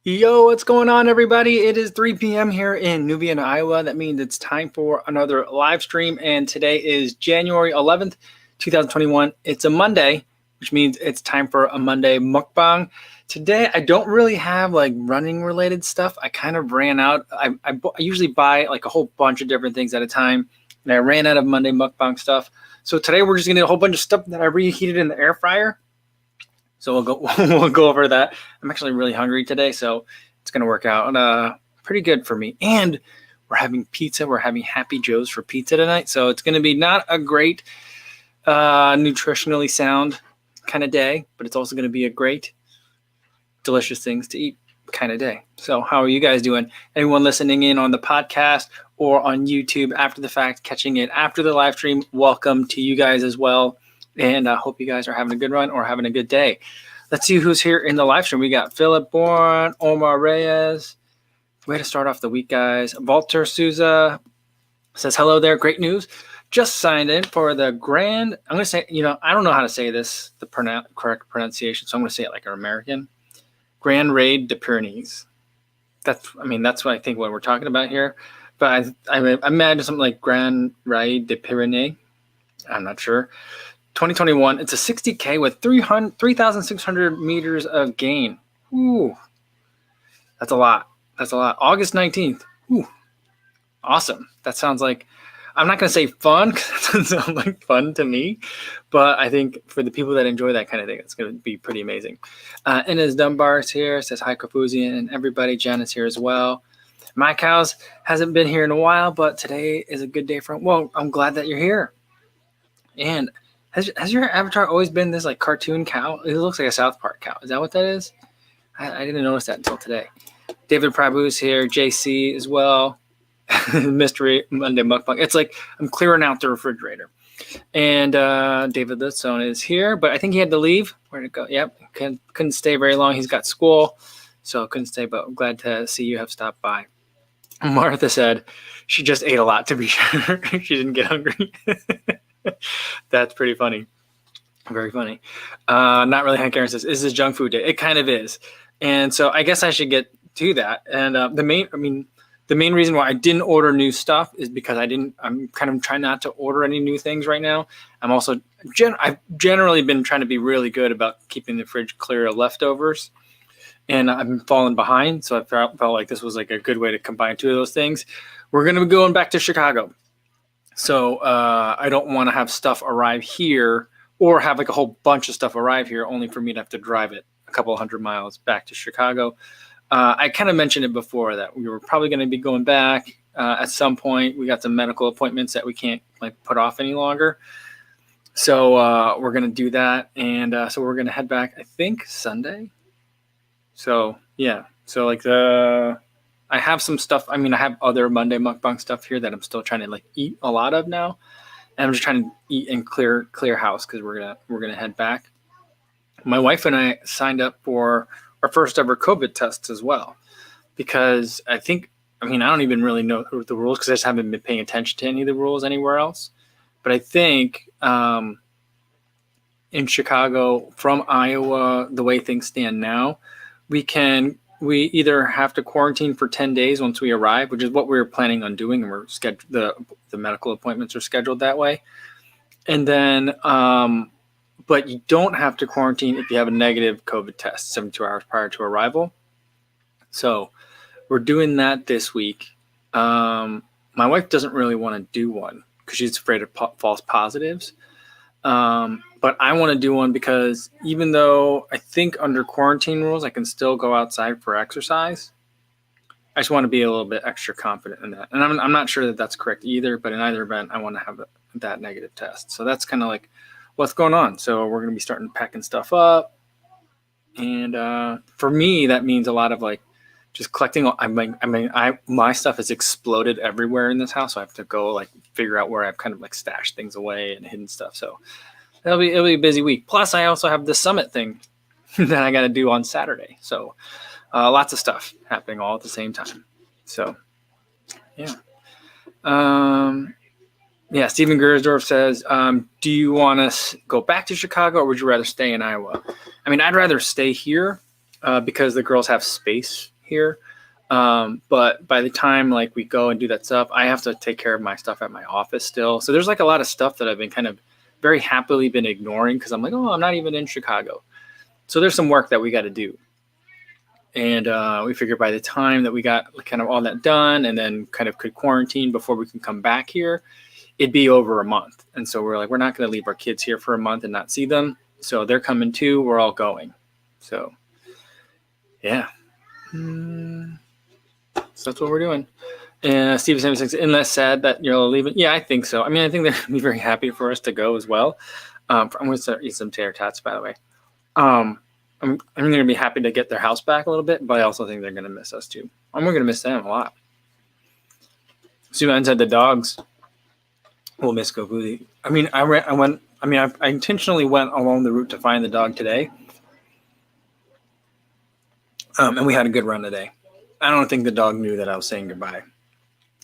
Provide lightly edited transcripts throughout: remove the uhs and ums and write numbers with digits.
Yo, what's going on, everybody? It is 3 p.m. here in Nubian, Iowa. That means it's time for another live stream, and today is January 11th, 2021. It's a Monday, which means it's time for a Monday mukbang. Today, I don't really have like running-related stuff. I kind of ran out. I usually buy like a whole bunch of different things at a time, and I ran out of Monday mukbang stuff. So today, we're just gonna do a whole bunch of stuff that I reheated in the air fryer. So we'll go over that. I'm actually really hungry today, so it's gonna work out pretty good for me. And we're having pizza. We're having Happy Joe's for pizza tonight, so it's gonna be not a great nutritionally sound kind of day, but it's also gonna be a great, delicious things to eat kind of day. So how are you guys doing? Anyone listening in on the podcast or on YouTube after the fact, catching it after the live stream? Welcome to you guys as well. And I hope you guys are having a good run or having a good day. Let's see who's here in the live stream. We got Philip Bourne, Omar Reyes. Way to start off the week, guys. Walter Souza says, hello there. Great news. Just signed in for the Grand. I'm going to say, I don't know how to say this, the correct pronunciation. So I'm going to say it like an American. Grand Raid de Pyrenees. That's what I think what we're talking about here. But I imagine something like Grand Raid de Pyrenees. I'm not sure. 2021, it's a 60K with 3,600 meters of gain. Ooh, that's a lot. August 19th. Ooh, awesome. That sounds like, I'm not going to say fun because that doesn't sound like fun to me, but I think for the people that enjoy that kind of thing, it's going to be pretty amazing. Inez Dunbar's here, says hi, Kafuzian, and everybody. Jan is here as well. My Cows hasn't been here in a while, but today is a good day for him. Well, I'm glad that you're here. And has your avatar always been this like cartoon cow? It looks like a South Park cow. Is that what that is? I didn't notice that until today. David Prabhu's here. JC as well. Mystery Monday mukbang. It's like I'm clearing out the refrigerator. And David Litson is here, but I think he had to leave. Where'd it go? Yep. Couldn't stay very long. He's got school, so couldn't stay, but I'm glad to see you have stopped by. Martha said she just ate a lot to be sure. She didn't get hungry. That's pretty funny. Very funny. Not really. Hank Aaron says, is this junk food day? It kind of is. And so I guess I should get to that. And the main reason why I didn't order new stuff is because I'm kind of trying not to order any new things right now. I'm also, I've generally been trying to be really good about keeping the fridge clear of leftovers. And I've been falling behind. So I felt like this was like a good way to combine two of those things. We're going to be going back to Chicago. So I don't want to have stuff arrive here or have like a whole bunch of stuff arrive here only for me to have to drive it a couple hundred miles back to Chicago. I kind of mentioned it before that we were probably going to be going back at some point. We got some medical appointments that we can't like put off any longer. So we're going to do that. And so we're going to head back, I think, Sunday. So, yeah. So like I have some stuff. I have other Monday mukbang stuff here that I'm still trying to like eat a lot of now. And I'm just trying to eat and clear house because we're gonna head back. My wife and I signed up for our first ever COVID tests as well because I don't even really know the rules because I just haven't been paying attention to any of the rules anywhere else. But I think in Chicago from Iowa, the way things stand now, we either have to quarantine for 10 days once we arrive, which is what we were planning on doing, and we're scheduled. The medical appointments are scheduled that way. And then, but you don't have to quarantine if you have a negative COVID test 72 hours prior to arrival. So we're doing that this week. My wife doesn't really want to do one because she's afraid of false positives. But I want to do one because even though I think under quarantine rules, I can still go outside for exercise. I just want to be a little bit extra confident in that. And I'm not sure that that's correct either, but in either event, I want to have that negative test. So that's kind of like what's going on. So we're going to be starting packing stuff up. And for me, that means a lot of like just collecting. My stuff has exploded everywhere in this house. So I have to go like figure out where I've kind of like stashed things away and hidden stuff. So it'll be a busy week. Plus, I also have the summit thing that I got to do on Saturday. So lots of stuff happening all at the same time. So, yeah. Stephen Gersdorf says, do you want to go back to Chicago or would you rather stay in Iowa? I'd rather stay here because the girls have space here. But by the time like we go and do that stuff, I have to take care of my stuff at my office still. So there's like a lot of stuff that I've been kind of very happily been ignoring because I'm like, oh, I'm not even in Chicago. So there's some work that we got to do. And we figured by the time that we got kind of all that done and then kind of could quarantine before we can come back here, it'd be over a month. And so we're like, we're not going to leave our kids here for a month and not see them. So they're coming too. We're all going. So, yeah. So that's what we're doing. And Steve 76, isn't that sad that you're leaving? Yeah, I think so. I mean, I think they're going to be very happy for us to go as well. I'm going to start eating some tater tots, by the way. I'm going to be happy to get their house back a little bit, but I also think they're going to miss us too. We're going to miss them a lot. Sue said the dogs will miss Gofuzi. I mean, I intentionally went along the route to find the dog today. And we had a good run today. I don't think the dog knew that I was saying goodbye,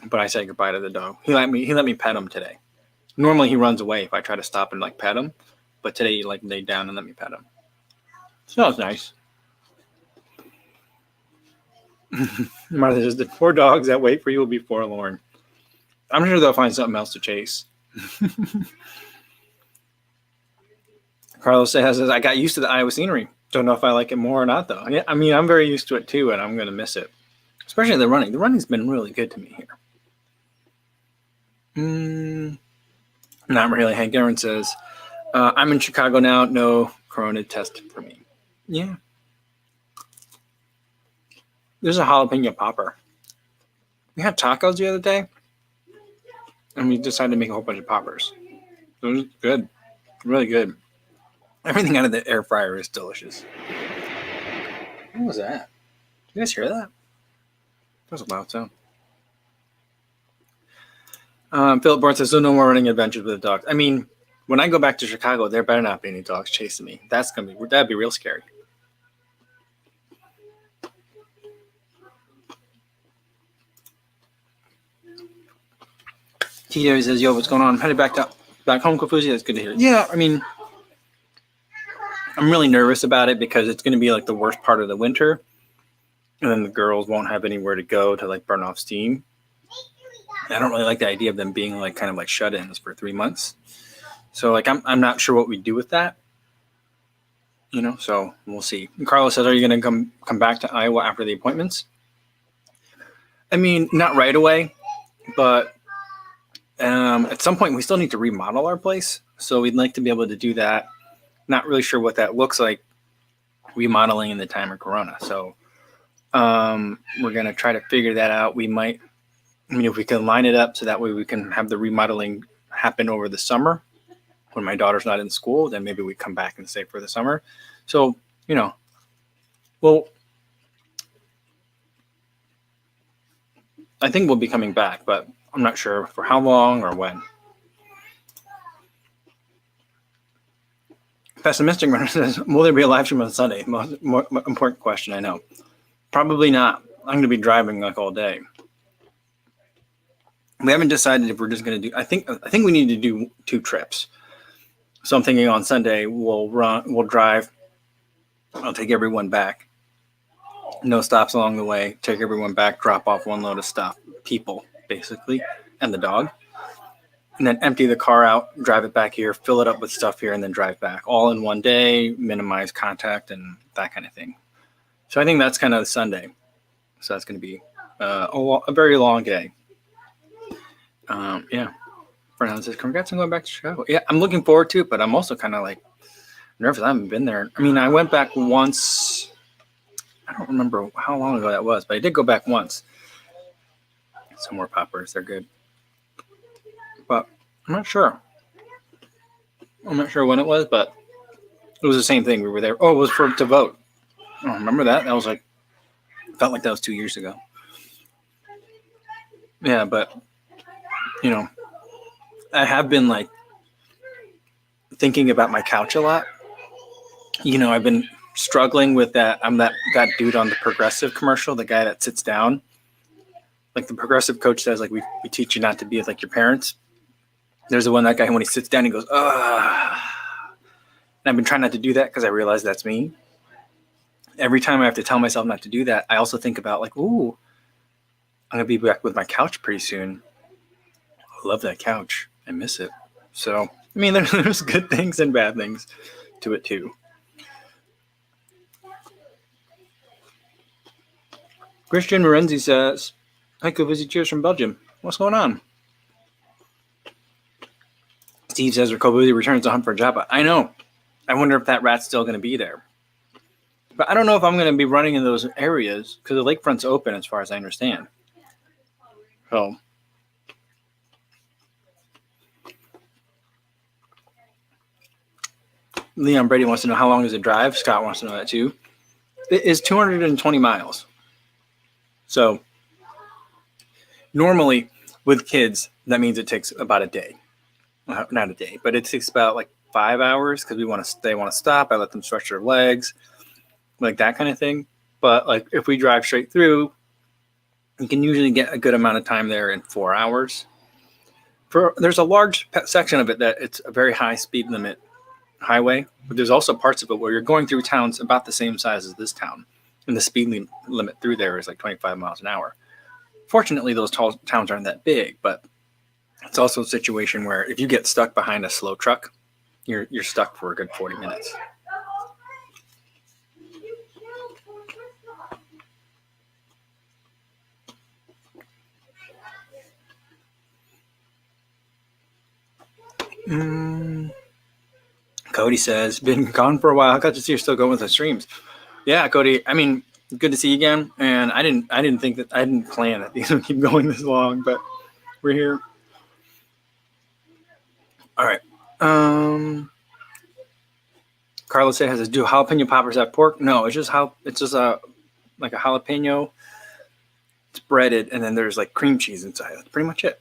but I said goodbye to the dog. He let me pet him today. Normally he runs away if I try to stop and like pet him, but today he like laid down and let me pet him. So that was nice. Martha says, the poor dogs that wait for you will be forlorn. I'm sure they'll find something else to chase. Carlos says, I got used to the Iowa scenery. Don't know if I like it more or not, though. I mean, I'm very used to it, too, and I'm going to miss it. Especially the running. The running's been really good to me here. Not really. Hank Aaron says, I'm in Chicago now. No corona test for me. Yeah. There's a jalapeno popper. We had tacos the other day, and we decided to make a whole bunch of poppers. It was good. Really good. Everything out of the air fryer is delicious. What was that? Did you guys hear that? That was a loud sound. Philip Bourne says, so no more running adventures with the dogs. I mean, when I go back to Chicago, there better not be any dogs chasing me. That'd be real scary. Tito says, yo, what's going on? I'm headed back home, Kofuzi. That's good to hear. Yeah, I mean, I'm really nervous about it because it's going to be like the worst part of the winter. And then the girls won't have anywhere to go to like burn off steam. I don't really like the idea of them being like kind of like shut-ins for 3 months. So like I'm not sure what we do with that. You know, so we'll see. And Carlos says, are you going to come back to Iowa after the appointments? I mean, not right away, but at some point we still need to remodel our place. So we'd like to be able to do that. Not really sure what that looks like remodeling in the time of Corona. So we're going to try to figure that out. We might, if we can line it up so that way we can have the remodeling happen over the summer when my daughter's not in school, then maybe we come back and stay for the summer. So, well, I think we'll be coming back, but I'm not sure for how long or when. Pessimistic runner says, will there be a live stream on Sunday? More important question, I know. Probably not. I'm going to be driving like all day. We haven't decided if we're just going to do. I think we need to do 2 trips. So I'm thinking on Sunday we'll drive. I'll take everyone back. No stops along the way. Take everyone back. Drop off one load of people basically, and the dog. And then empty the car out, drive it back here, fill it up with stuff here, and then drive back. All in one day, minimize contact and that kind of thing. So I think that's kind of the Sunday. So that's going to be a very long day. Yeah. Fernando says, congrats on going back to Chicago. Yeah, I'm looking forward to it, but I'm also kind of like nervous. I haven't been there. I mean, I went back once. I don't remember how long ago that was, but I did go back once. Some more poppers. They're good. But I'm not sure. I'm not sure when it was, but it was the same thing. We were there. Oh, it was to vote. Oh, remember that? That was felt like that was 2 years ago. Yeah, but, I have been like thinking about my couch a lot. I've been struggling with that. I'm that dude on the Progressive commercial, the guy that sits down. Like the Progressive coach says, like, we teach you not to be like your parents. There's that guy when he sits down, he goes, ugh. And I've been trying not to do that because I realize that's me. every time I have to tell myself not to do that, I also think about like, ooh, I'm going to be back with my couch pretty soon. I love that couch. I miss it. So, I mean, there's good things and bad things to it too. Christian Morenzi says, "Hi, Covizy, cheers from Belgium. What's going on?" Steve says, "Covizy returns to hunt for Jabba." I know. I wonder if that rat's still going to be there. But I don't know if I'm going to be running in those areas because the lakefront's open, as far as I understand. So, Leon Brady wants to know how long is the drive. Scott wants to know that too. It is 220 miles. So normally with kids, that means it takes about a day. Not a day, but it takes about like 5 hours because they want to stop. I let them stretch their legs, like that kind of thing. But like if we drive straight through, you can usually get a good amount of time there in 4 hours. There's a large section of it that it's a very high speed limit highway, but there's also parts of it where you're going through towns about the same size as this town, and the speed limit through there is like 25 miles an hour. Fortunately, those towns aren't that big, but it's also a situation where if you get stuck behind a slow truck, you're stuck for a good 40 minutes. Cody says, "Been gone for a while. I got to see you're still going with the streams." Yeah, Cody. I mean, good to see you again. And I didn't plan that these would keep going this long, but we're here. All right. Carlos says, "Do jalapeno poppers have pork?" No, it's just like a jalapeno. It's breaded, and then there's like cream cheese inside. That's pretty much it.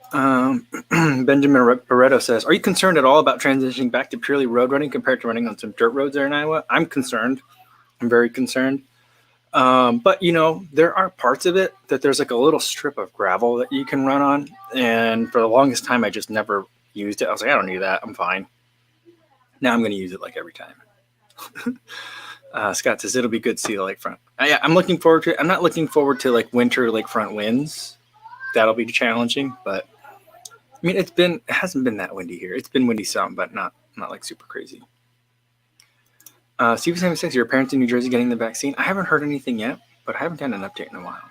Benjamin Barreto says, "Are you concerned at all about transitioning back to purely road running compared to running on some dirt roads there in Iowa?" I'm concerned. I'm very concerned. But there are parts of it that there's like a little strip of gravel that you can run on. And for the longest time, I just never used it. I was like, I don't need that. I'm fine. Now I'm going to use it like every time. Scott says, "It'll be good to see the lakefront." I'm looking forward to it. I'm not looking forward to like winter lakefront winds. That'll be challenging, but I mean, it hasn't been that windy here. It's been windy some, but not like super crazy. Steve 76, "Your parents in New Jersey getting the vaccine?" I haven't heard anything yet, but I haven't gotten an update in a while.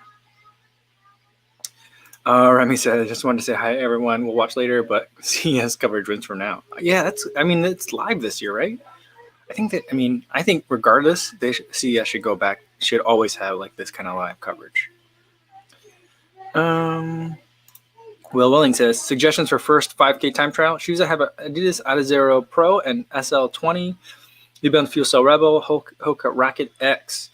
Remy said, "I just wanted to say hi, everyone. We'll watch later, but CS coverage wins for now." Yeah, it's live this year, right? I think regardless, CS should always have like this kind of live coverage. Will Willing says, "Suggestions for first 5K time trial. Shoes I have Adidas Adizero Pro and SL20. New Balance Fuel Cell Rebel, Hoka Rocket X."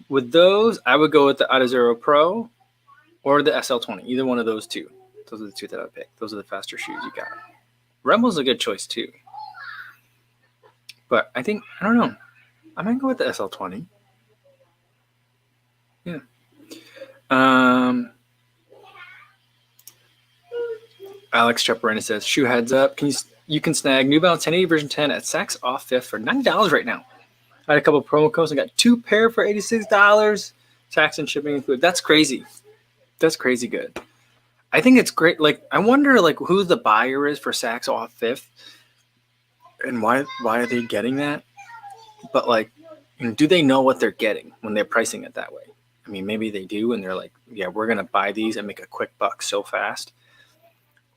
With those, I would go with the Adizero Pro or the SL20. Either one of those two. Those are the two that I would pick. Those are the faster shoes you got. Rebel's a good choice too. But I don't know. I might go with the SL20. Yeah. Alex Chaparina says, "Shoe heads up. You can snag New Balance 1080 version 10 at Saks off 5th for $90 right now. I had a couple of promo codes. I got 2 pair for $86. Tax and shipping included." That's crazy. That's crazy good. I think it's great. Like, I wonder like who the buyer is for Saks off 5th and why are they getting that? But like, do they know what they're getting when they're pricing it that way? I mean, maybe they do, and they're like, "Yeah, we're gonna buy these and make a quick buck so fast."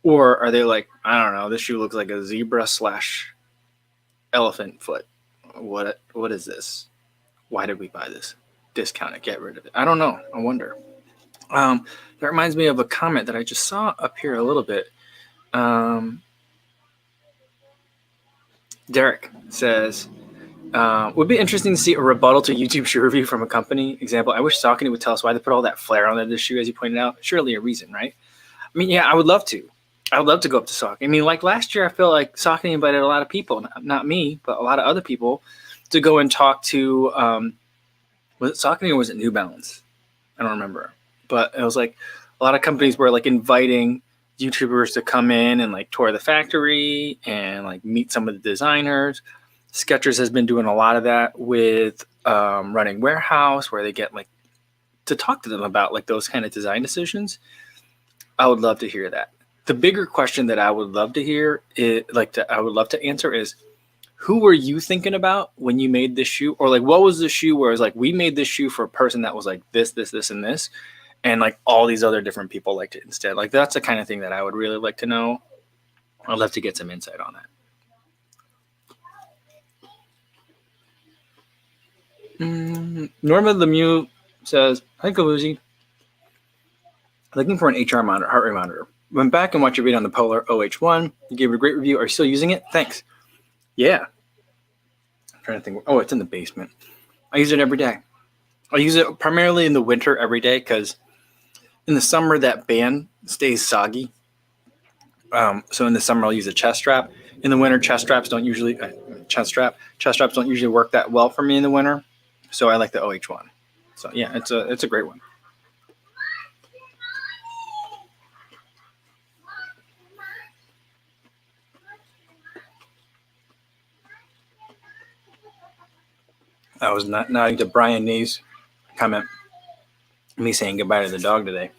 Or are they like, "I don't know, this shoe looks like a zebra / elephant foot. What is this? Why did we buy this? Discount it, get rid of it." I don't know. I wonder. That reminds me of a comment that I just saw up here a little bit. Derek says, "Would be interesting to see a rebuttal to YouTube shoe review from a company. Example, I wish Saucony would tell us why they put all that flare on this shoe, as you pointed out. Surely a reason, right?" I mean, yeah, I would love to. I would love to go up to Saucony. I mean, like last year, I feel like Saucony invited a lot of people, not me, but a lot of other people, to go and talk to, was it Saucony or was it New Balance? I don't remember. But it was like a lot of companies were like inviting YouTubers to come in and like tour the factory and like meet some of the designers. Skechers has been doing a lot of that with Running Warehouse, where they get like to talk to them about like those kind of design decisions. I would love to hear that. The bigger question that I would love to hear is I would love to answer is, who were you thinking about when you made this shoe? Or like, what was the shoe where it's like, we made this shoe for a person that was like this, and this, and like all these other different people liked it instead. Like, that's the kind of thing that I would really like to know. I'd love to get some insight on that. Norma Lemieux says, hi, Kaluzi. Looking for an HR monitor, heart rate monitor. Went back and watched your video on the Polar OH1. You gave it a great review. Are you still using it? Thanks. Yeah. I'm trying to think. Oh, it's in the basement. I use it every day. I use it primarily in the winter every day because in the summer that band stays soggy. So in the summer I'll use a chest strap. In the winter, chest straps don't usually work that well for me in the winter. So I like the OH1. So yeah, it's a great one. I was not nodding to Brian Nee's comment, me saying goodbye to the dog today.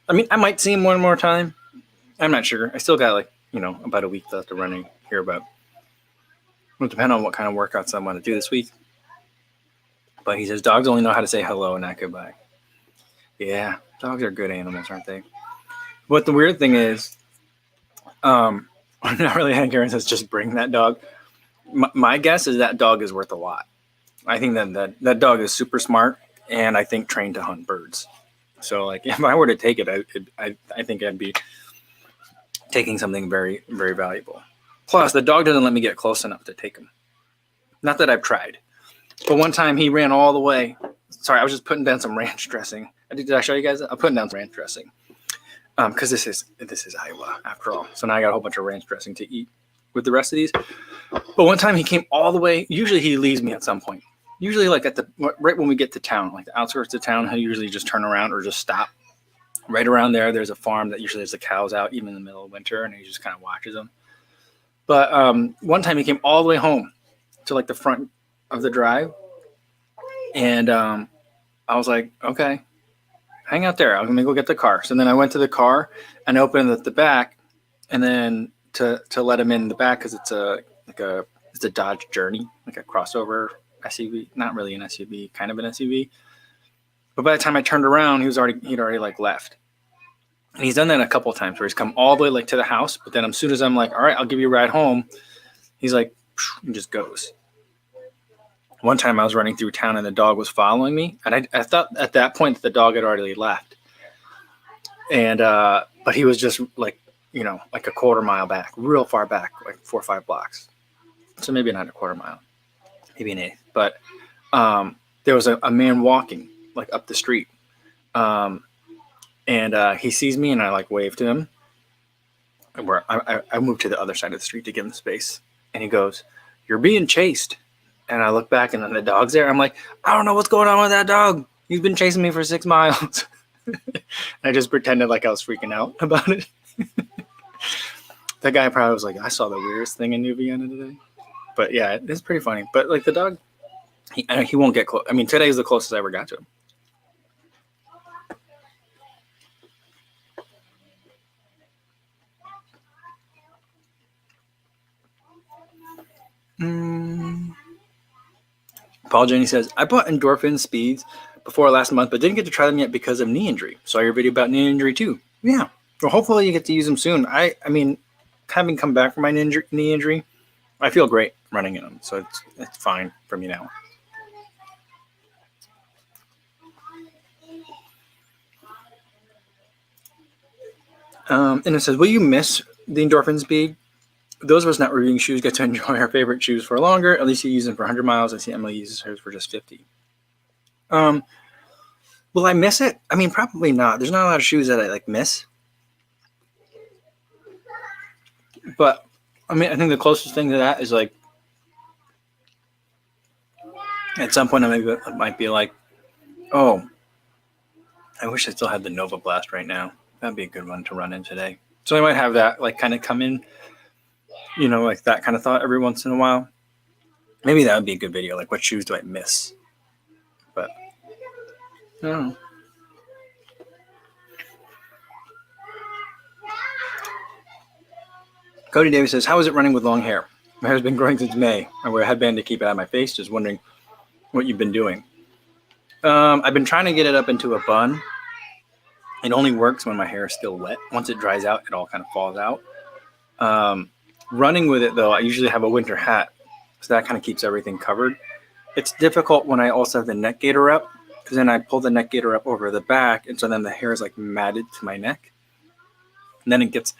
I mean, I might see him one more time. I'm not sure. I still got like, about a week left of running here, but it'll depend on what kind of workouts I want to do this week. But he says dogs only know how to say hello and not goodbye. Yeah, dogs are good animals, aren't they? But the weird thing is, I'm not really Aaron says just bring that dog. My guess is that dog is worth a lot. I think that dog is super smart, and I think trained to hunt birds. So, like, if I were to take it, I think I'd be taking something very, very valuable. Plus, the dog doesn't let me get close enough to take him. Not that I've tried, but one time he ran all the way. Sorry, I was just putting down some ranch dressing. Did I show you guys that? I'm putting down some ranch dressing because this is Iowa after all. So now I got a whole bunch of ranch dressing to eat with the rest of these. But one time he came all the way. Usually he leaves me at some point. Usually like right when we get to town, like the outskirts of town, he'll usually just turn around or just stop. Right around there's a farm that usually has the cows out even in the middle of winter, and he just kind of watches them. But one time he came all the way home to like the front of the drive, and I was like, okay, hang out there. I'm gonna go get the car. So then I went to the car and opened at the back, and then to let him in the back because it's a Dodge Journey, like a crossover SUV, not really an SUV, kind of an SUV. But by the time I turned around, he'd already like left. And he's done that a couple of times where he's come all the way like to the house, but then as soon as I'm like, all right, I'll give you a ride home, he's like, and just goes. One time I was running through town and the dog was following me, and I thought at that point the dog had already left. And but he was just like, like a quarter mile back, real far back, like 4 or 5 blocks. So maybe not a quarter mile, maybe an eighth. But there was a man walking like up the street. And he sees me and I like wave to him. Where I moved to the other side of the street to give him space. And he goes, "You're being chased." And I look back and then the dog's there. I'm like, I don't know what's going on with that dog. He's been chasing me for 6 miles. I just pretended like I was freaking out about it. That guy probably was like, I saw the weirdest thing in New Vienna today. But yeah, it's pretty funny. But like the dog, he won't get close. I mean, today is the closest I ever got to him. Paul Jenny says, I bought endorphin speeds before last month, but didn't get to try them yet because of knee injury. Saw your video about knee injury too. Yeah. Well, hopefully you get to use them soon. I mean, having come back from my knee injury, I feel great running in them. So it's fine for me now. And it says, will you miss the endorphin speed? Those of us not reviewing shoes get to enjoy our favorite shoes for longer. At least you use them for 100 miles. I see Emily uses hers for just 50. Will I miss it? I mean, probably not. There's not a lot of shoes that I like miss. But I mean, I think the closest thing to that is like at some point I might be like, oh, I wish I still had the Nova Blast right now. That'd be a good one to run in today. So I might have that like kind of come in, like that kind of thought every once in a while. Maybe that would be a good video. Like, what shoes do I miss? But I don't know. Cody Davis says, how is it running with long hair? My hair's been growing since May. I wear a headband to keep it out of my face. Just wondering what you've been doing. I've been trying to get it up into a bun. It only works when my hair is still wet. Once it dries out, it all kind of falls out. Running with it, though, I usually have a winter hat. So that kind of keeps everything covered. It's difficult when I also have the neck gaiter up, because then I pull the neck gaiter up over the back, and so then the hair is like matted to my neck. And then it gets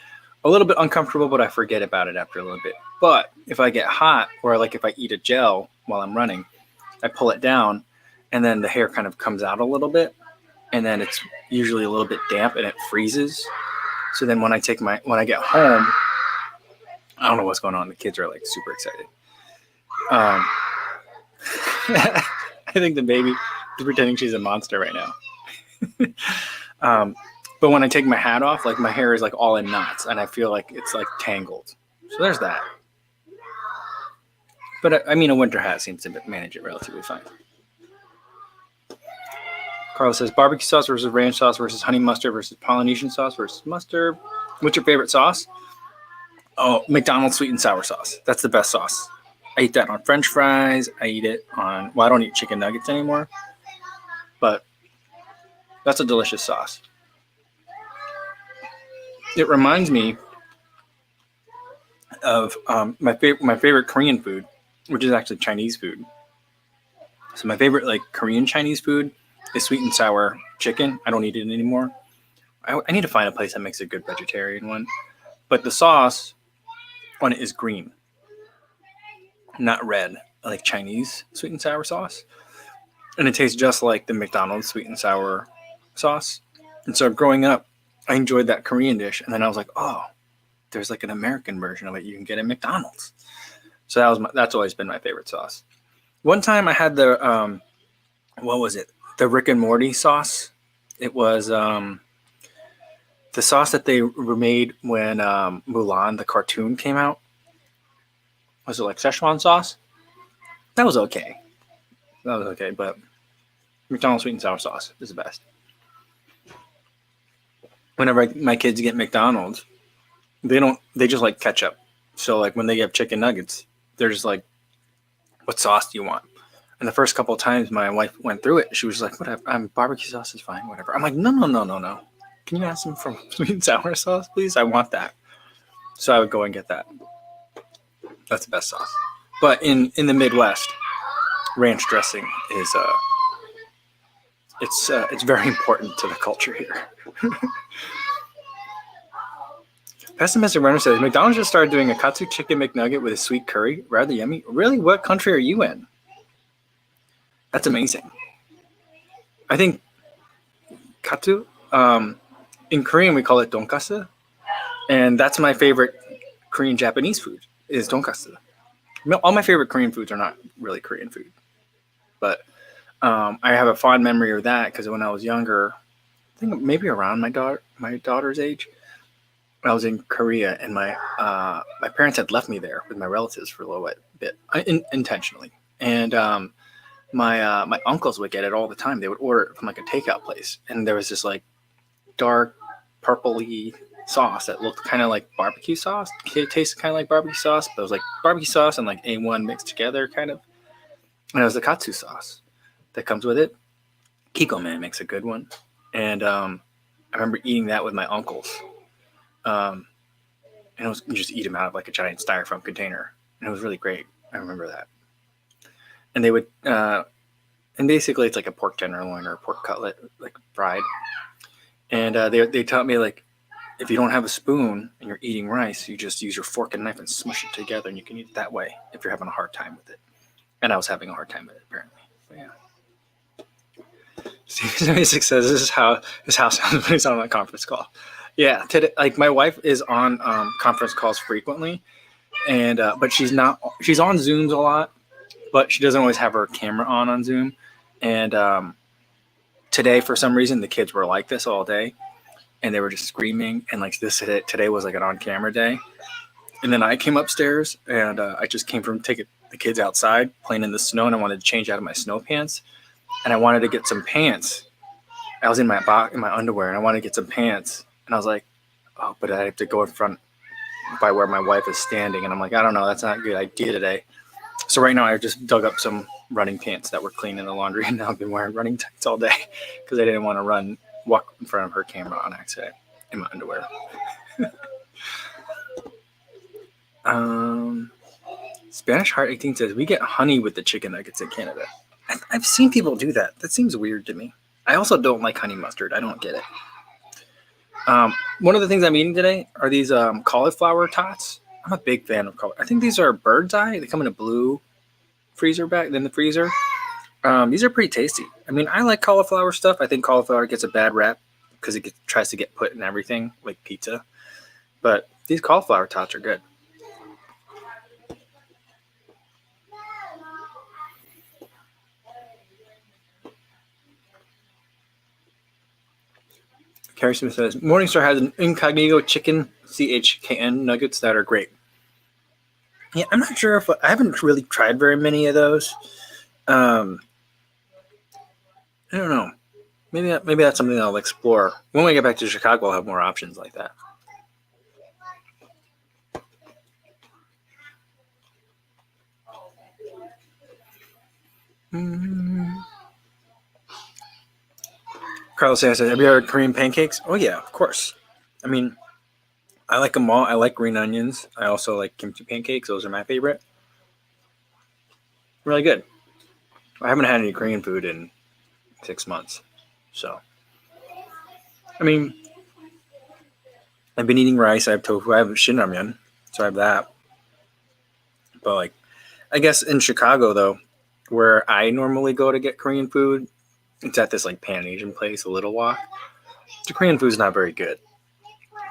a little bit uncomfortable, but I forget about it after a little bit. But if I get hot, or like if I eat a gel while I'm running, I pull it down, and then the hair kind of comes out a little bit, and then it's usually a little bit damp, and it freezes. So then when I get home, I don't know what's going on. The kids are like super excited. I think the baby is pretending she's a monster right now. But when I take my hat off, like my hair is like all in knots, and I feel like it's like tangled. So there's that. But I mean, a winter hat seems to manage it relatively fine. Carlos says, barbecue sauce versus ranch sauce versus honey mustard versus Polynesian sauce versus mustard. What's your favorite sauce? Oh, McDonald's sweet and sour sauce. That's the best sauce. I eat that on French fries. I eat it on, I don't eat chicken nuggets anymore. But that's a delicious sauce. It reminds me of my favorite Korean food, which is actually Chinese food. So my favorite like Korean Chinese food is sweet and sour chicken. I don't eat it anymore. I need to find a place that makes a good vegetarian one. But the sauce on it is green, not red, like Chinese sweet and sour sauce. And it tastes just like the McDonald's sweet and sour sauce. And so growing up, I enjoyed that Korean dish. And then I was like, oh, there's like an American version of it you can get at McDonald's. So that's always been my favorite sauce. One time I had the, what was it? The Rick and Morty sauce. It was the sauce that they made when Mulan, the cartoon, came out. Was it like Szechuan sauce? That was okay. But McDonald's sweet and sour sauce is the best. Whenever my kids get McDonald's, they just like ketchup. So like when they get chicken nuggets, they're just like, what sauce do you want? And the first couple of times my wife went through it, she was like, whatever, barbecue sauce is fine, whatever. I'm like, no. Can you ask them for sweet and sour sauce, please? I want that. So I would go and get that. That's the best sauce. But in the Midwest, ranch dressing is it's very important to the culture here. Pessimistic Runner says, McDonald's just started doing a katsu chicken McNugget with a sweet curry. Rather yummy. Really? What country are you in? That's amazing. I think katsu, in Korean we call it donkasu. And that's my favorite Korean Japanese food is donkasu. All my favorite Korean foods are not really Korean food. But I have a fond memory of that because when I was younger, I think maybe around my daughter's age, I was in Korea and my parents had left me there with my relatives for a little bit intentionally. And my uncles would get it all the time. They would order it from like a takeout place. And there was this like dark purpley sauce that looked kind of like barbecue sauce. It tasted kind of like barbecue sauce, but it was like barbecue sauce and like A1 mixed together kind of. And it was the katsu sauce that comes with it. Kiko Man makes a good one. And I remember eating that with my uncles. And it was, you just eat them out of like a giant styrofoam container. And it was really great. I remember that. And they would, and basically it's like a pork tenderloin or a pork cutlet, like fried. And they taught me like, if you don't have a spoon and you're eating rice, you just use your fork and knife and smush it together and you can eat it that way if you're having a hard time with it. And I was having a hard time with it apparently. But yeah. Steve 76 says this is how his house sounds when he's on a conference call. Yeah, today, like my wife is on conference calls frequently, and but she's on Zooms a lot, but she doesn't always have her camera on Zoom. And today, for some reason, the kids were like this all day, and they were just screaming. And like today was like an on-camera day. And then I came upstairs, and I just came from taking the kids outside playing in the snow, and I wanted to change out of my snow pants, and I wanted to get some pants. I was in my underwear, and I wanted to get some pants, and I was like, oh, but I have to go in front by where my wife is standing, and I'm like, I don't know, that's not a good idea today. So right now I just dug up some running pants that were clean in the laundry, and now I've been wearing running tights all day because I didn't want to walk in front of her camera on accident in my underwear. Spanish Heart 18 says, we get honey with the chicken nuggets in Canada. I've seen people do that. That seems weird to me. I also don't like honey mustard. I don't get it. One of the things I'm eating today are these cauliflower tots. I'm a big fan of cauliflower. I think these are bird's eye. They come in a blue freezer bag in the freezer. These are pretty tasty. I mean, I like cauliflower stuff. I think cauliflower gets a bad rap because it tries to get put in everything, like pizza. But these cauliflower tots are good. Carrie Smith says, Morningstar has an incognito chicken CHKN nuggets that are great. Yeah, I'm not sure if I haven't really tried very many of those. I don't know. Maybe that's something I'll explore. When we get back to Chicago, I'll have more options like that. Carlos says, have you ever had Korean pancakes? Oh, yeah, of course. I mean, I like them all. I like green onions. I also like kimchi pancakes. Those are my favorite. Really good. I haven't had any Korean food in 6 months. So, I mean, I've been eating rice. I have tofu. I have shin ramyun. So I have that. But, like, I guess in Chicago, though, where I normally go to get Korean food, it's at this, like, Pan Asian place, a Little Walk. The Korean food's not very good.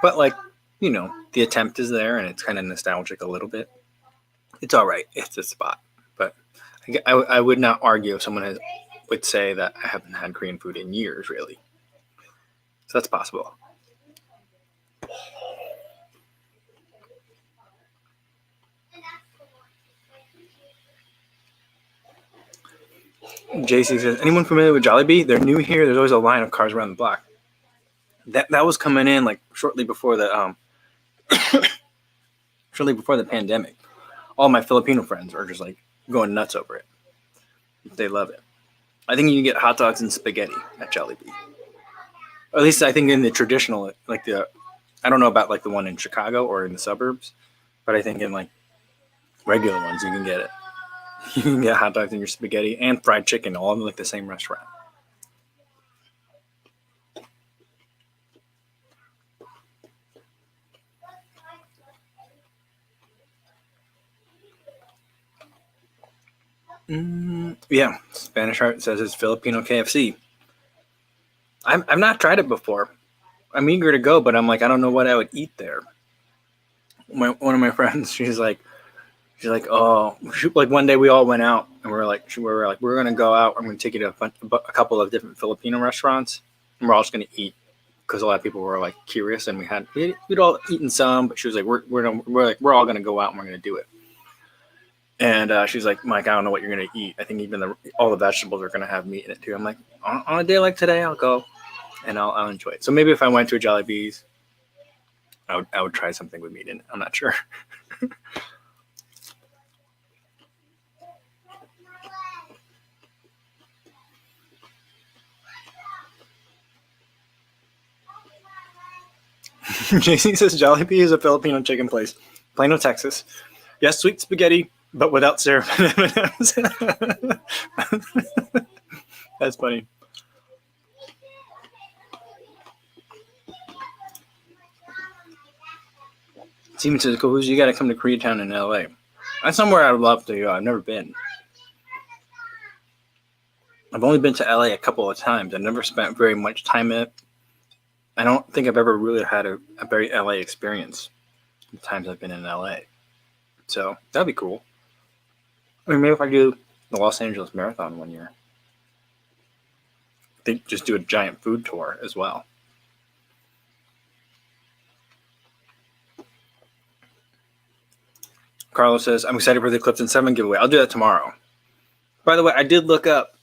But, like, you know, the attempt is there, and it's kind of nostalgic a little bit. It's all right. It's a spot. But I would not argue if someone would say that I haven't had Korean food in years, really. So that's possible. JC says, anyone familiar with Jollibee? They're new here. There's always a line of cars around the block. That was coming in like shortly before the pandemic. All my Filipino friends are just like going nuts over it. They love it. I think you can get hot dogs and spaghetti at Jollibee. Or at least I think in the traditional, like I don't know about like the one in Chicago or in the suburbs, but I think in like regular ones you can get it. You can get hot dogs and your spaghetti and fried chicken all in like the same restaurant. Yeah, Spanish Heart says it's Filipino KFC. I've not tried it before. I'm eager to go, but I'm like, I don't know what I would eat there. One of my friends, she's like, oh, like one day we all went out and we're gonna go out. I'm gonna take you to a couple of different Filipino restaurants, and we're all just gonna eat because a lot of people were like curious, and we'd all eaten some, but she was like, we're all gonna go out and we're gonna do it. And she's like, Mike, I don't know what you're going to eat. I think even all the vegetables are going to have meat in it too. I'm like, on a day like today, I'll go and I'll enjoy it. So maybe if I went to a Jollibee's, I would try something with meat in it. I'm not sure. JC says Jollibee is a Filipino chicken place. Plano, Texas. Yes, sweet spaghetti, but without syrup and M&Ms. That's funny. Steven says, Cahoos, you got to come to Koreatown in LA. That's somewhere I would love to go. I've never been. I've only been to LA a couple of times. I've never spent very much time in it. I don't think I've ever really had a very LA experience the times I've been in LA. So that'd be cool. I mean, maybe if I do the Los Angeles Marathon one year, they just do a giant food tour as well. Carlos says, I'm excited for the Clifton 7 giveaway. I'll do that tomorrow. By the way, I did look up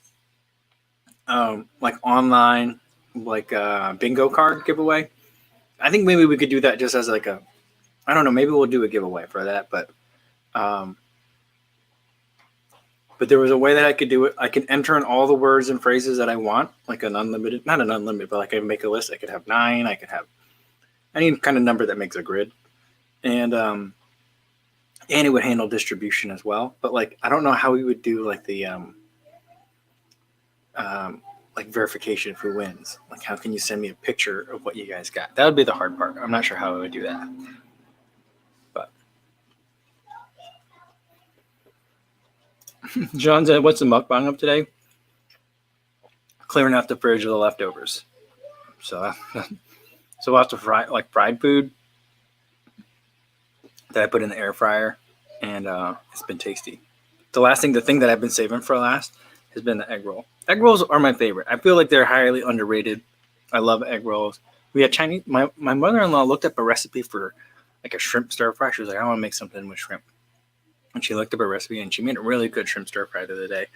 like online, like bingo card giveaway. I think maybe we could do that just as like a, I don't know, maybe we'll do a giveaway for that, but there was a way that I could do it. I can enter in all the words and phrases that I want, like an unlimited, not an unlimited, but like I make a list. I could have 9. I could have any kind of number that makes a grid, and it would handle distribution as well. But like, I don't know how we would do like the like verification for wins. Like, how can you send me a picture of what you guys got? That would be the hard part. I'm not sure how I would do that. But John said, what's the mukbang of today? Clearing out the fridge of the leftovers. So lots of fried food that I put in the air fryer, and it's been tasty. The thing that I've been saving for last has been the egg roll. Egg rolls are my favorite. I feel like they're highly underrated. I love egg rolls. We had Chinese. My mother-in-law looked up a recipe for like a shrimp stir fry. She was like, I want to make something with shrimp. And she looked up a recipe, and she made a really good shrimp stir fry the other day.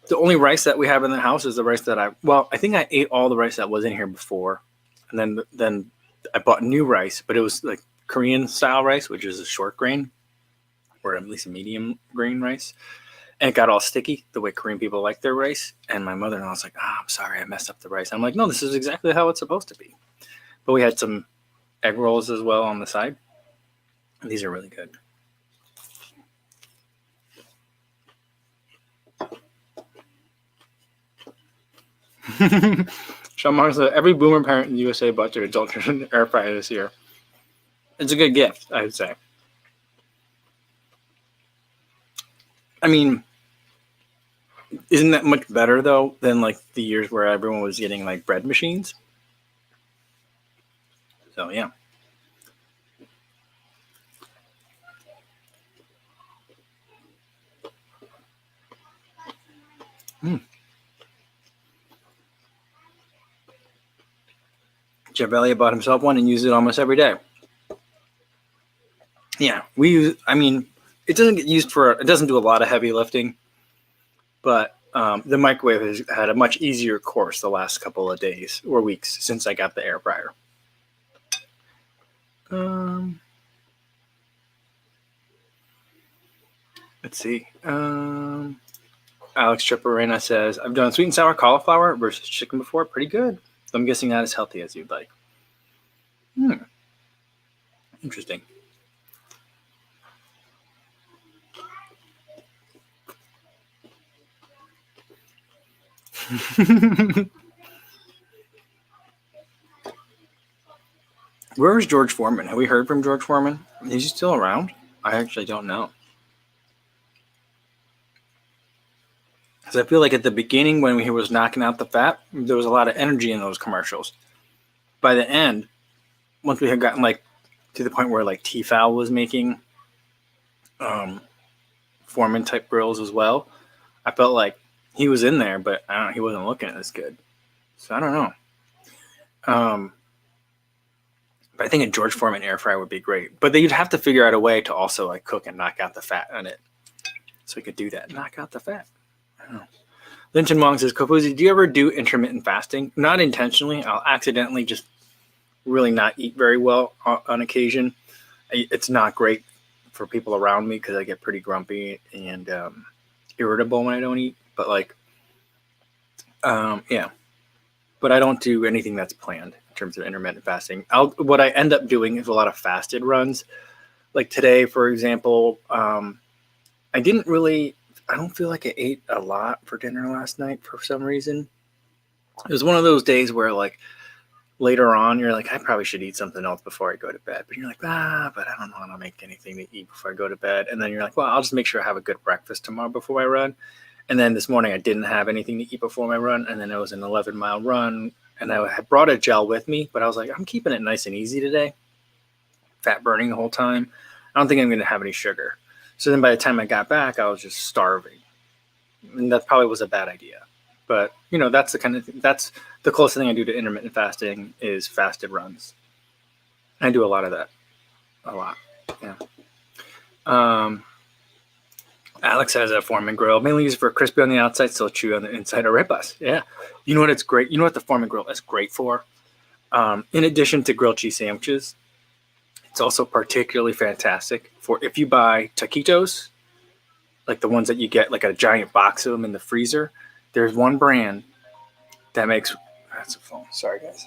The only rice that we have in the house is the rice that I think I ate all the rice that was in here before. And then I bought new rice, but it was like Korean style rice, which is a short grain, or at least a medium grain rice. And it got all sticky the way Korean people like their rice. And my mother-in-law was like, I'm sorry, I messed up the rice. I'm like, no, this is exactly how it's supposed to be. But we had some egg rolls as well on the side. And these are really good. Sean Mark said, every boomer parent in the USA bought their adult children air fryer this year. It's a good gift, I would say. I mean, isn't that much better though than like the years where everyone was getting like bread machines? So yeah. Jeff Elliott bought himself one and used it almost every day. Yeah, it doesn't get used it doesn't do a lot of heavy lifting, but the microwave has had a much easier course the last couple of days or weeks since I got the air fryer. Let's see. Alex Tripperena says, I've done sweet and sour cauliflower versus chicken before. Pretty good. So I'm guessing not as healthy as you'd like. Interesting. Where is George Foreman? Have we heard from George Foreman? Is he still around? I actually don't know. Because I feel like at the beginning when he was knocking out the fat, there was a lot of energy in those commercials. By the end, once we had gotten like to the point where like Tefal was making Foreman type grills as well, I felt like he was in there, but he wasn't looking as good. So I don't know. But I think a George Foreman air fryer would be great. But you'd have to figure out a way to also like cook and knock out the fat on it. So we could do that. Knock out the fat. I don't know. Linton Wong says, Kofuzi, do you ever do intermittent fasting? Not intentionally. I'll accidentally just really not eat very well on occasion. It's not great for people around me because I get pretty grumpy and irritable when I don't eat. But like, yeah. But I don't do anything that's planned in terms of intermittent fasting. What I end up doing is a lot of fasted runs. Like today, for example, I don't feel like I ate a lot for dinner last night for some reason. It was one of those days where like later on, you're like, I probably should eat something else before I go to bed. But you're like, but I don't want to make anything to eat before I go to bed. And then you're like, well, I'll just make sure I have a good breakfast tomorrow before I run. And then this morning I didn't have anything to eat before my run. And then it was an 11-mile run. And I had brought a gel with me, but I was like, I'm keeping it nice and easy today. Fat burning the whole time. I don't think I'm going to have any sugar. So then by the time I got back, I was just starving. And that probably was a bad idea. But, that's the closest thing I do to intermittent fasting is fasted runs. I do a lot of that. A lot. Yeah. Alex has a Foreman grill. Mainly used for crispy on the outside, still chewy on the inside. Or right, bus. Yeah. You know what it's great? You know what the Foreman grill is great for? In addition to grilled cheese sandwiches, it's also particularly fantastic for if you buy taquitos, like the ones that you get like a giant box of them in the freezer. There's one brand that makes. That's a phone. Sorry, guys.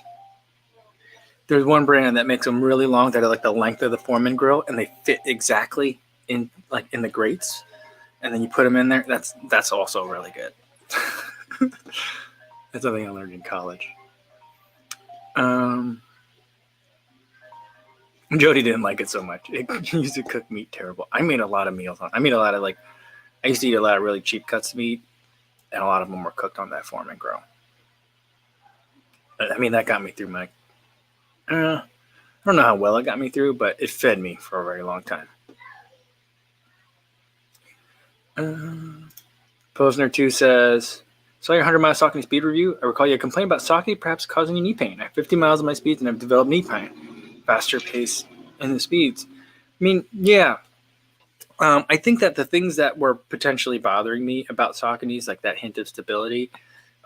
There's one brand that makes them really long that are like the length of the Foreman grill, and they fit exactly in the grates. And then you put them in there. That's also really good. That's something I learned in college. Jody didn't like it so much. It used to cook meat terrible. I made a lot of meals on. I made a lot of I used to eat a lot of really cheap cuts of meat, and a lot of them were cooked on that Foreman grill. I mean, that got me through my. I don't know how well it got me through, but it fed me for a very long time. Posner 2 says, saw your 100-mile Saucony speed review. I recall you complained about Saucony perhaps causing you knee pain. I have 50 miles of my speeds and I've developed knee pain. Faster pace in the speeds. I mean, yeah. I think that the things that were potentially bothering me about Sauconys, like that hint of stability,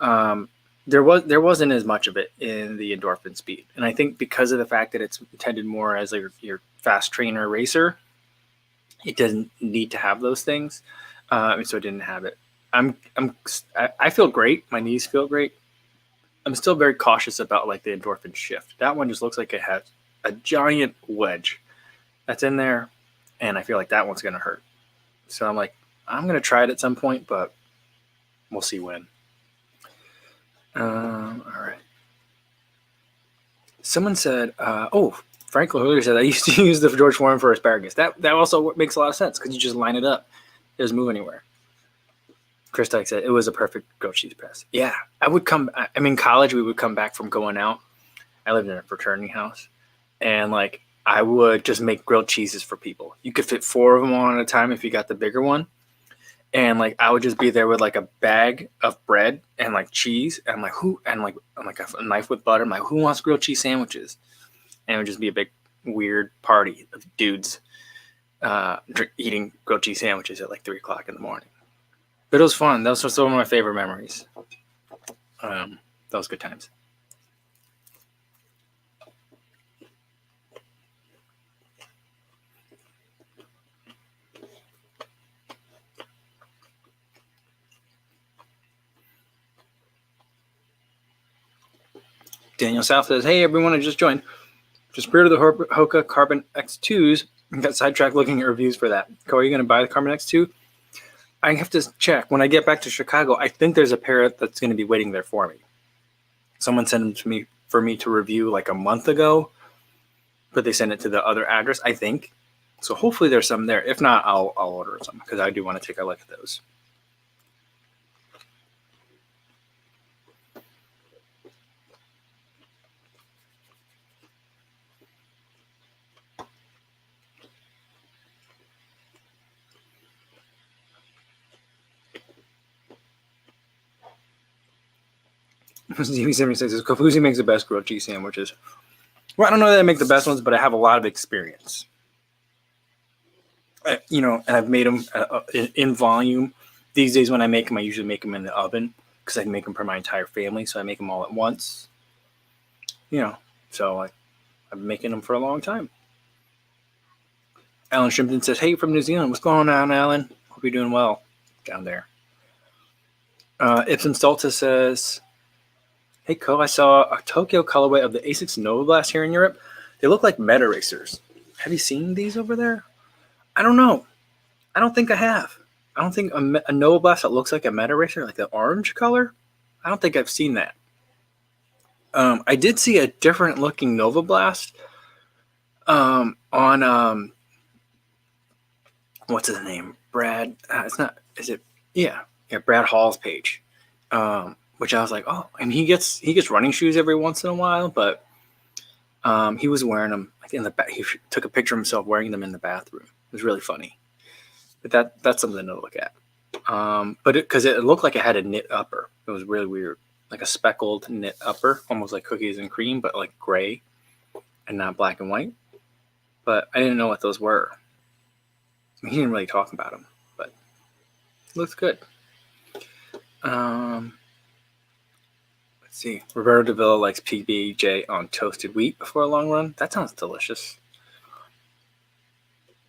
there wasn't as much of it in the Endorphin Speed. And I think because of the fact that it's intended more as your fast trainer racer, it doesn't need to have those things. So it didn't have it. I feel great. My knees feel great. I'm still very cautious about like the Endorphin Shift. That one just looks like it has a giant wedge that's in there, and I feel like that one's going to hurt. So I'm like, I'm going to try it at some point, but we'll see when. All right. Someone said, Frank earlier said, I used to use the George Foreman for asparagus. That also makes a lot of sense because you just line it up. It doesn't move anywhere. Chris Dyke said, it was a perfect grilled cheese press. Yeah, in college, we would come back from going out. I lived in a fraternity house. And like, I would just make grilled cheeses for people. You could fit 4 of them on at a time if you got the bigger one. And like, I would just be there with like a bag of bread and like cheese. And I'm like, who? And like, I'm like a knife with butter. I'm like, who wants grilled cheese sandwiches? And it would just be a big weird party of dudes eating grilled cheese sandwiches at like 3 o'clock in the morning. But it was fun. Those were some of my favorite memories. Those good times. Daniel South says, hey, everyone, I just joined. Just spirit of the Hoka Carbon X2s. I got sidetracked looking at reviews for that. Are you going to buy the Carbon X2? I have to check. When I get back to Chicago, I think there's a pair that's going to be waiting there for me. Someone sent them to me for me to review like a month ago, but they sent it to the other address, I think. So hopefully there's some there. If not, I'll order some because I do want to take a look at those. ZB76 says, Kofuzi makes the best grilled cheese sandwiches. Well, I don't know that I make the best ones, but I have a lot of experience. And I've made them in volume. These days when I make them, I usually make them in the oven because I can make them for my entire family. So I make them all at once. So I've been making them for a long time. Alan Shrimpton says, hey, from New Zealand. What's going on, Alan? Hope you're doing well down there. Ipsum Stolta says, hey, Ko, I saw a Tokyo colorway of the Asics Nova Blast here in Europe. They look like Meta Racers. Have you seen these over there? I don't know. I don't think I have. I don't think a Nova Blast that looks like a Meta Racer, like the orange color. I don't think I've seen that. I did see a different looking Nova Blast on what's his name? Brad. It's not. Is it? Yeah. Brad Hall's page. Which I was like, oh, and he gets running shoes every once in a while, but he was wearing them like in the back. He took a picture of himself wearing them in the bathroom. It was really funny. But that's something to look at. But because it looked like it had a knit upper. It was really weird, like a speckled knit upper, almost like cookies and cream, but like gray and not black and white. But I didn't know what those were. He didn't really talk about them, but it looks good. Let's see. Roberto Davila likes PB&J on toasted wheat before a long run. That sounds delicious.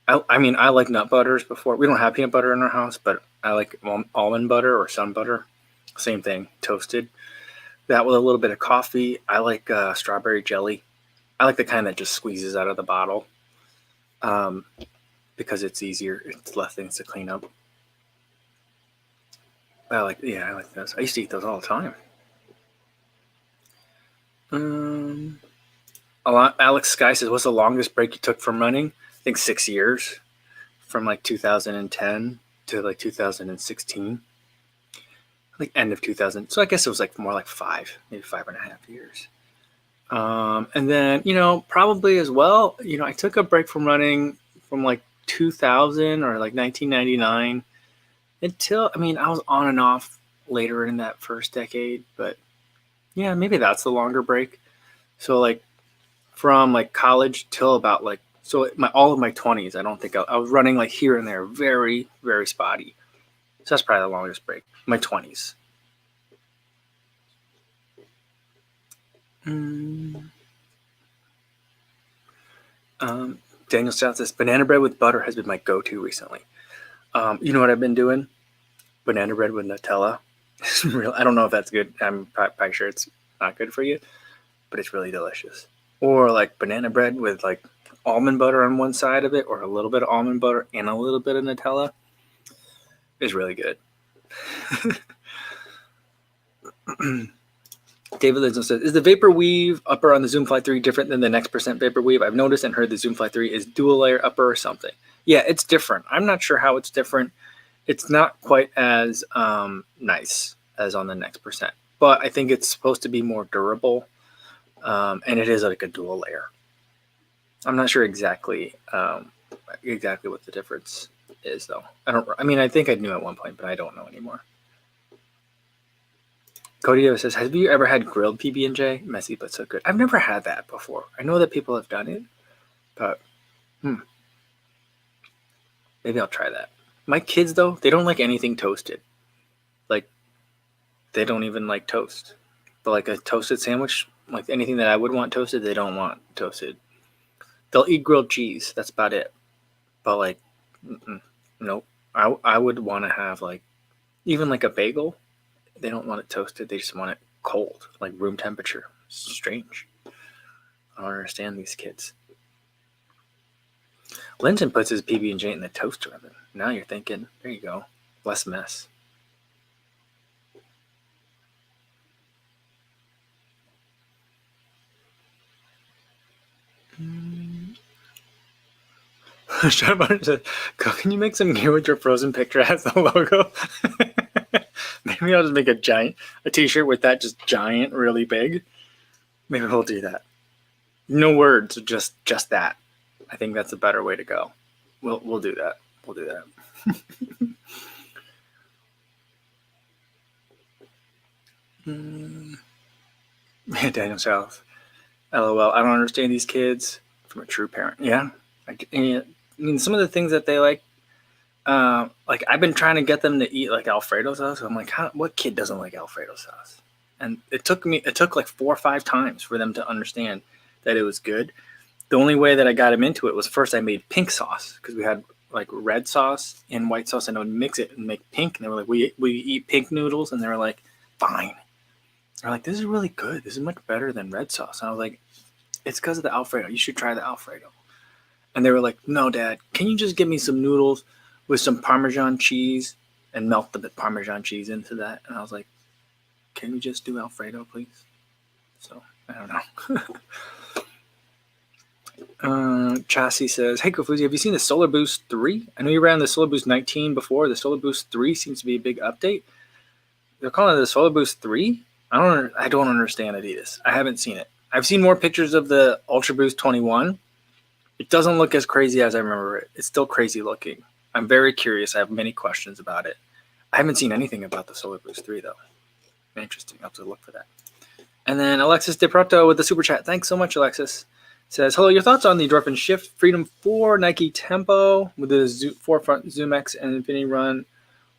I mean, I like nut butters before. We don't have peanut butter in our house, but I like almond butter or sun butter. Same thing, toasted. That with a little bit of coffee. I like strawberry jelly. I like the kind that just squeezes out of the bottle because it's easier. It's less things to clean up. I like those. I used to eat those all the time. Alex Sky says, what's the longest break you took from running? I think 6 years, from like 2010 to like 2016. Like end of 2000. So I guess it was like more like 5, maybe 5.5 years. And then, probably as well, I took a break from running from like 2000 or like 1999 until, I was on and off later in that first decade, but yeah, maybe that's the longer break. So like from like college till about like, so all of my 20s, I don't think I was running like here and there, very, very spotty. So that's probably the longest break, my 20s. Daniel Stout says, banana bread with butter has been my go-to recently. You know what I've been doing? Banana bread with Nutella. It's real. I don't know if that's good. I'm probably sure it's not good for you, but it's really delicious. Or like banana bread with like almond butter on one side of it, or a little bit of almond butter and a little bit of Nutella. It's really good. David Lindsay says, is the Vapor Weave upper on the Zoom Fly 3 different than the Next Percent Vapor Weave? I've noticed and heard the Zoom Fly 3 is dual layer upper or something. Yeah, it's different. I'm not sure how it's different. It's not quite as nice as on the Next Percent, but I think it's supposed to be more durable, and it is like a dual layer. I'm not sure exactly what the difference is, though. I think I knew at one point, but I don't know anymore. Cody says, have you ever had grilled PB&J? Messy, but so good. I've never had that before. I know that people have done it, but maybe I'll try that. My kids, though, they don't like anything toasted. Like, they don't even like toast. But like a toasted sandwich, like anything that I would want toasted, they don't want toasted. They'll eat grilled cheese. That's about it. But like, nope. I would want to have like, even like a bagel. They don't want it toasted. They just want it cold, like room temperature. It's strange. I don't understand these kids. Linton puts his PB&J in the toaster oven. Now you're thinking, there you go. Less mess. Sean says, can you make some gear with your Frozen picture as the logo? Maybe I'll just make a t-shirt with that just giant, really big. Maybe we'll do that. No words, just that. I think that's a better way to go. We'll do that. We'll do that. Yeah, Daniel South. LOL. I don't understand these kids from a true parent. Yeah. I mean, some of the things that they like I've been trying to get them to eat like Alfredo sauce. I'm like, what kid doesn't like Alfredo sauce? And it took like 4 or 5 times for them to understand that it was good. The only way that I got them into it was first I made pink sauce because we had like red sauce and white sauce, and I would mix it and make pink. And they were like, we eat pink noodles, and they were like, fine. They're like, this is really good. This is much better than red sauce. And I was like, it's because of the Alfredo. You should try the Alfredo. And they were like, no, Dad, can you just give me some noodles with some Parmesan cheese and melt the Parmesan cheese into that? And I was like, can we just do Alfredo, please? So, I don't know. Chassis says, hey, Kofuzi, have you seen the Solar Boost 3? I know you ran the Solar Boost 19 before. The Solar Boost 3 seems to be a big update. They're calling it the Solar Boost 3? I don't understand Adidas. I haven't seen it. I've seen more pictures of the Ultra Boost 21. It doesn't look as crazy as I remember it. It's still crazy looking. I'm very curious. I have many questions about it. I haven't seen anything about the Solar Boost 3, though. Interesting. I'll have to look for that. And then Alexis DeProto with the super chat. Thanks so much, Alexis. says, hello, your thoughts on the Endorphin Shift Freedom 4 Nike Tempo with the forefront Zoom X and Infinity Run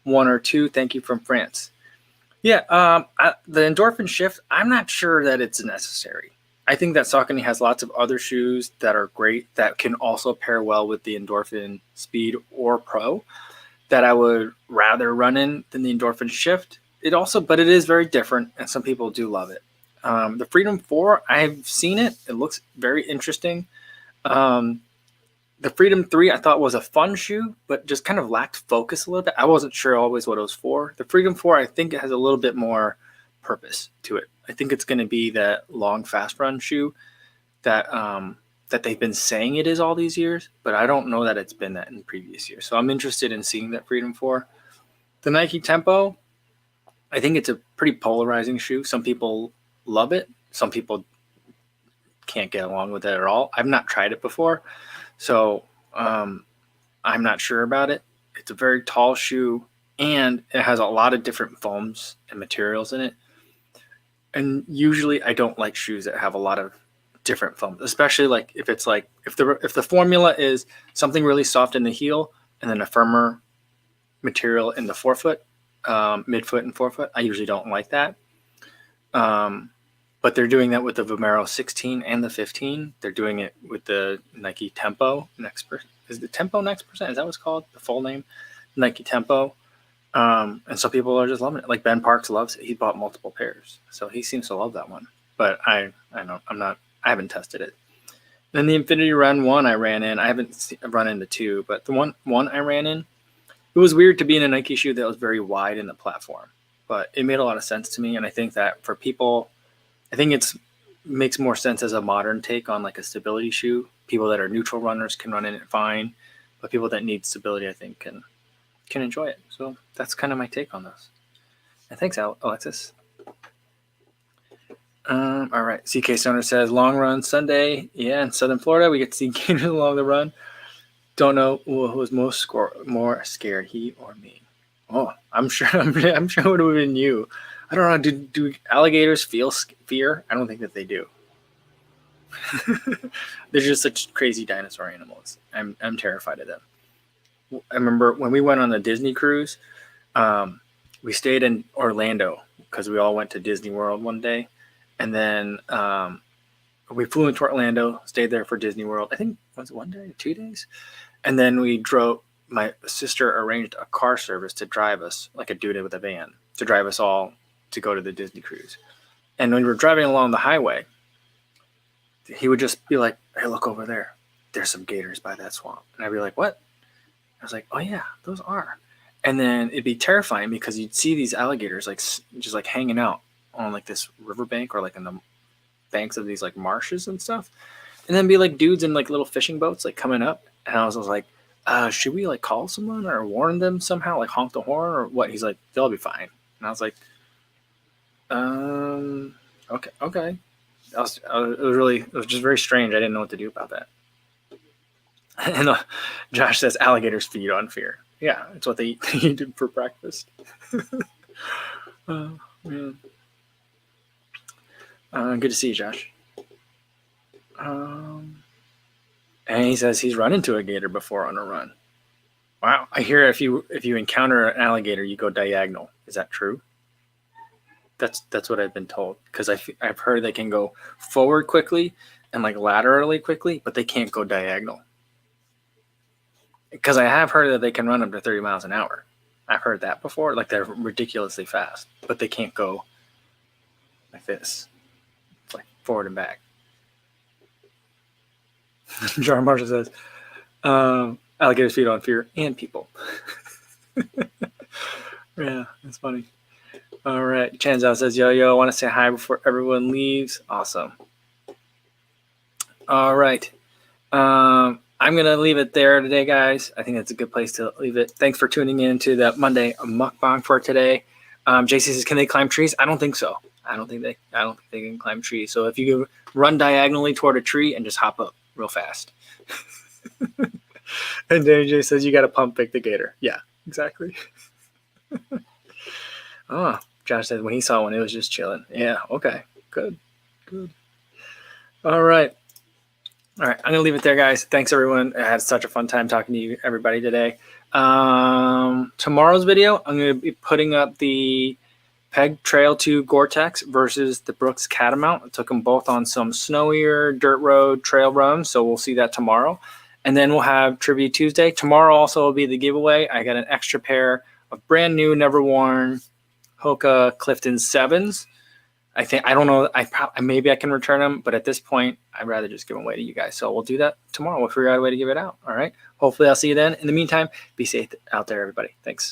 1 or 2. Thank you from France. Yeah, the Endorphin Shift, I'm not sure that it's necessary. I think that Saucony has lots of other shoes that are great that can also pair well with the Endorphin Speed or Pro that I would rather run in than the Endorphin Shift. But it is very different, and some people do love it. The Freedom 4, I've seen it. It looks very interesting. The Freedom 3 I thought was a fun shoe, but just kind of lacked focus a little bit. I wasn't sure always what it was for. The Freedom 4, I think it has a little bit more purpose to it. I think it's going to be that long, fast run shoe that they've been saying it is all these years, but I don't know that it's been that in previous years. So I'm interested in seeing that Freedom 4. The Nike Tempo, I think it's a pretty polarizing shoe. Some people love it. Some people can't get along with it at all. I've not tried it before, so I'm not sure about it. It's a very tall shoe, and it has a lot of different foams and materials in it. And usually I don't like shoes that have a lot of different foams, especially like if the formula is something really soft in the heel and then a firmer material in the forefoot, midfoot and forefoot. I usually don't like that. But they're doing that with the Vomero 16 and the 15. They're doing it with the Nike Tempo Next Percent. Is the Tempo Next Percent? Is that what it's called? The full name? Nike Tempo. And some people are just loving it. Like Ben Parks loves it. He bought multiple pairs. So he seems to love that one. But I haven't tested it. Then the Infinity Run 1 I ran in. I haven't run into 2, but the one I ran in, it was weird to be in a Nike shoe that was very wide in the platform. But it made a lot of sense to me. And I think that for people, I think it makes more sense as a modern take on like a stability shoe. People that are neutral runners can run in it fine, but people that need stability, I think, can enjoy it. So that's kind of my take on this. And thanks, Alexis. All right. CK Stoner says, long run Sunday. Yeah, in Southern Florida, we get to see Gators along the run. Don't know who was more scared, he or me. Oh, I'm sure it would have been you. I don't know. Do alligators feel fear? I don't think that they do. They're just such crazy dinosaur animals. I'm terrified of them. I remember when we went on the Disney cruise, we stayed in Orlando because we all went to Disney World one day. And then we flew into Orlando, stayed there for Disney World. I think, was it 1 day, 2 days? And then we drove, my sister arranged a car service to drive us, like a dude with a van, to drive us all to go to the Disney cruise. And when we were driving along the highway, he would just be like, hey, look over there. There's some gators by that swamp. And I'd be like, what? I was like, oh yeah, those are. And then it'd be terrifying because you'd see these alligators like just like hanging out on like this riverbank or like in the banks of these like marshes and stuff. And then be like dudes in like little fishing boats like coming up. And I was like, should we like call someone or warn them somehow, like honk the horn or what? He's like, they'll be fine. And I was like, okay. It was just very strange. I didn't know what to do about that. And Josh says alligators feed on fear. Yeah, it's what they eat for breakfast. Man. Good to see you, Josh. And he says he's run into a gator before on a run. Wow, I hear if you encounter an alligator, you go diagonal. Is that true? That's what I've been told, because I've heard they can go forward quickly and like laterally quickly, but they can't go diagonal. Because I have heard that they can run up to 30 miles an hour. I've heard that before, like they're ridiculously fast, but they can't go like this. It's like forward and back. John Marshall says, alligators feed on fear and people. Yeah, that's funny. All right. Chanzao says, yo, I want to say hi before everyone leaves. Awesome. All right. I'm going to leave it there today, guys. I think that's a good place to leave it. Thanks for tuning in to the Monday Mukbang for today. JC says, can they climb trees? I don't think so. I don't think they can climb trees. So if you run diagonally toward a tree and just hop up real fast. And JJ says, you got to pump fake the gator. Yeah, exactly. Oh, Josh said when he saw one, it was just chilling. Yeah, okay. Good. All right. All right, I'm going to leave it there, guys. Thanks, everyone. I had such a fun time talking to you, everybody, today. Tomorrow's video, I'm going to be putting up the Peg Trail 2 Gore-Tex versus the Brooks Catamount. I took them both on some snowier dirt road trail runs, so we'll see that tomorrow. And then we'll have Trivia Tuesday. Tomorrow also will be the giveaway. I got an extra pair of brand new, never worn Hoka Clifton 7s. I don't know. Maybe I can return them, but at this point, I'd rather just give them away to you guys. So we'll do that tomorrow. We'll figure out a way to give it out. All right. Hopefully, I'll see you then. In the meantime, be safe out there, everybody. Thanks.